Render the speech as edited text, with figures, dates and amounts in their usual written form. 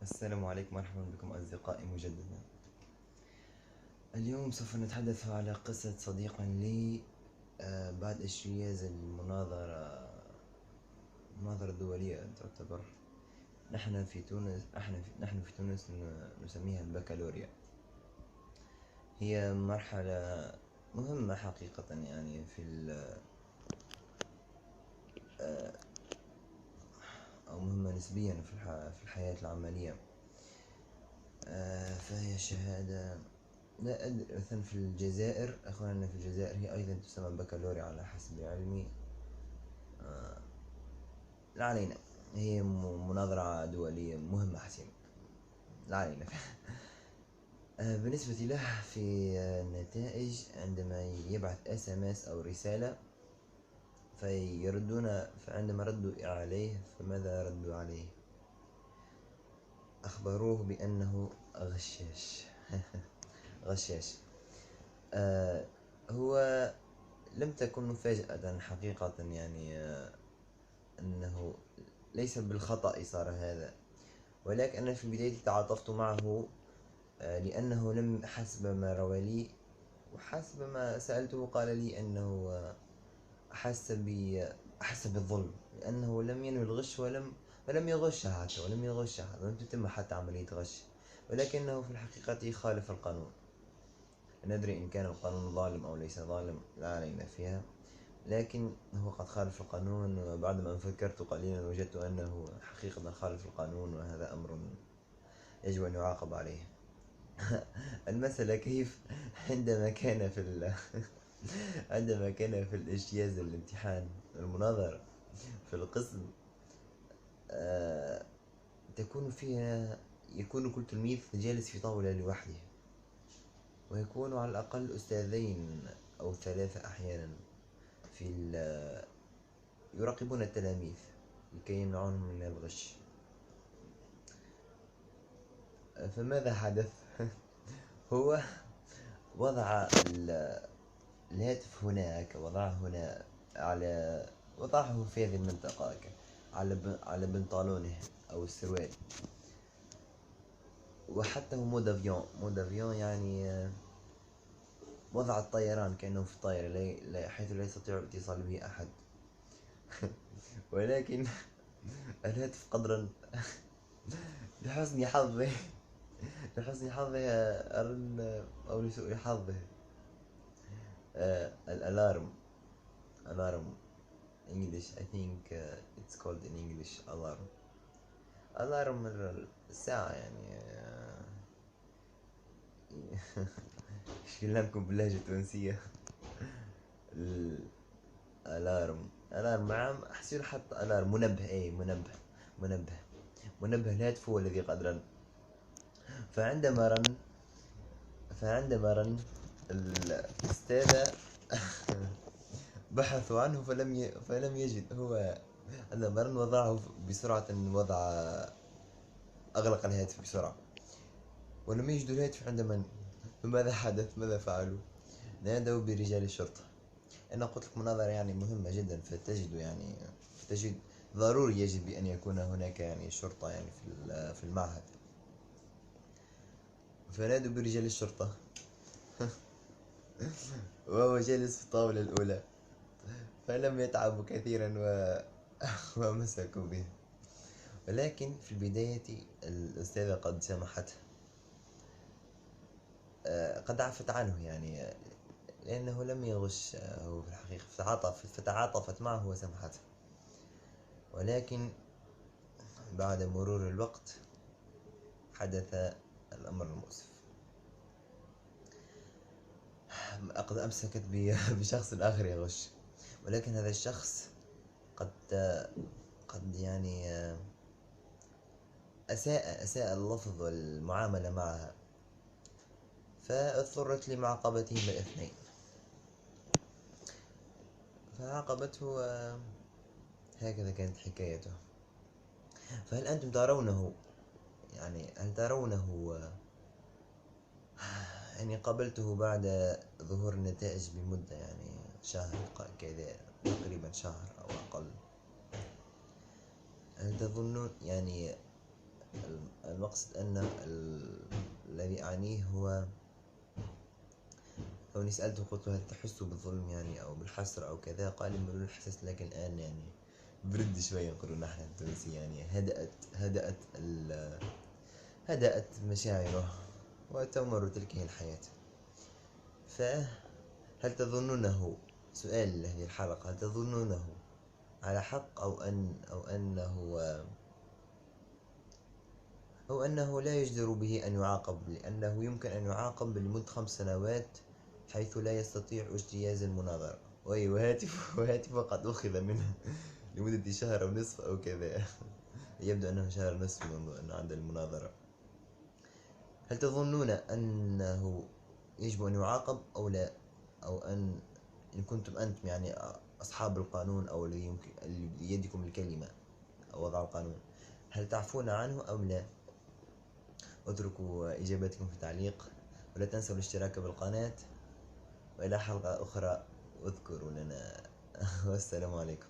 السلام عليكم، مرحبا بكم أصدقائي مجددا. اليوم سوف نتحدث على قصة صديق لي. بعد اجتياز المناظرة الدولية تعتبر. نحن في تونس نسميها البكالوريا. هي مرحلة مهمة حقيقة، يعني أو مهمة نسبيا في الحياة العملية. فهي شهادة. لا أدري، مثلا في الجزائر، أخواننا في الجزائر هي أيضا تسمى بكالوريا على حسب علمي. لا علينا. هي مناظرة دولية مهمة حسين. لا علينا. بالنسبة له في النتائج، عندما يبعث SMS أو رسالة فعندما ردوا عليه، فماذا ردوا عليه؟ أخبروه بأنه غشاش. غشاش. هو لم تكن مفاجأة حقيقة، يعني أنه ليس بالخطأ صار هذا، ولكن أنا في البداية تعاطفت معه. لأنه لم حسب ما روى لي وحسب ما سألته قال لي أنه أحس بالظلم، لأنه لم ينوي الغش ولم يغشها حتى، ولم تتم حتى عملية غش، ولكنه في الحقيقة خالف القانون. لا ندري إن كان القانون ظالم أو ليس ظالم، لا علينا فيها، لكن هو قد خالف القانون. وبعدما فكرت قليلا وجدت أنه حقيقة خالف القانون، وهذا أمر يجب أن يعاقب عليه. المسألة كيف عندما كان عندما كان في الاجتياز الامتحان المناظرة في القسم، آه، يكون كل تلميذ جالس في طاولة لوحده، ويكون على الأقل أستاذين أو ثلاثة أحيانا في يراقبون التلاميذ لكي يمنعونهم من الغش. فماذا حدث؟ هو وضع الهاتف هناك، وضعه هنا وضعه في هذه المنطقة على بنطلونه أو السروال. وحتى هو مود افيون، يعني وضع الطيران كأنه في طائرة، حيث لا يستطيع الاتصال به أحد. ولكن الهاتف قدرا لحسن حظه لحسن حظه أرن أو لسوء حظه، الألارم. ألارم English. I think it's called in English alarm. ألارم الساعة، يعني ايش كلامكم باللهجة التونسية؟ الألارم نعم، أحسن حط ألارم منبه. أي منبه منبه الهاتف هو الذي قد رن. فعندما رن الأستاذة بحثوا عنه فلم يجد. هو عندما رن وضعه بسرعة، أغلق الهاتف بسرعة، ولم يجدوا الهاتف عند من. فماذا حدث؟ ماذا فعلوا؟ نادوا برجال الشرطة. أنا قلت لك مناظرة يعني مهمة جدا، تجد ضروري يجب أن يكون هناك يعني شرطة، يعني في المعهد. فنادوا برجال الشرطة. وهو جالس في الطاولة الأولى، فلم يتعبوا كثيرا ومسكوا به. ولكن في البداية الأستاذة قد سمحته، قد عفت عنه، يعني لأنه لم يغش هو في الحقيقة، فتعاطفت معه وسمحته. ولكن بعد مرور الوقت حدث الأمر المؤسف. قد أمسكت بشخص آخر يغش، ولكن هذا الشخص قد يعني أساء اللفظ والمعاملة معها، فاضطرت لمعاقبتهما الاثنين. فعاقبته، هكذا كانت حكايته. فهل أنتم ترونه، يعني هل ترونه يعني قابلته بعد ظهور النتائج بمدة، يعني شهر كذا، تقريبا شهر أو أقل. هل تظنون يعني المقصد أن الذي أعنيه هو لو سألته قلت له هل تحس بالظلم يعني أو بالحسرة أو كذا، قال لي مرور الحسس، لكن الآن يعني برد شوية نقولوا نحن التونسي، يعني هدأت مشاعره وتمر تلك هي الحياة. فهل تظنونه، سؤال لهذه الحلقة، هل تظنونه على حق أو أنه لا يجدر به أن يعاقب، لأنه يمكن أن يعاقب لمدة 5 سنوات حيث لا يستطيع اجتياز المناظرة. وهاتف قد أخذ منه لمدة شهر أو نصف أو كذا. يبدو أنه شهر نصف منذ أنه عند المناظرة. هل تظنون أنه يجب أن يعاقب أو لا؟ أو إن كنتم أنتم يعني أصحاب القانون أو اللي بيدكم الكلمة أو وضع القانون، هل تعفون عنه أو لا؟ اتركوا إجابتكم في التعليق، ولا تنسوا الاشتراك بالقناة، وإلى حلقة أخرى اذكروا لنا. والسلام عليكم.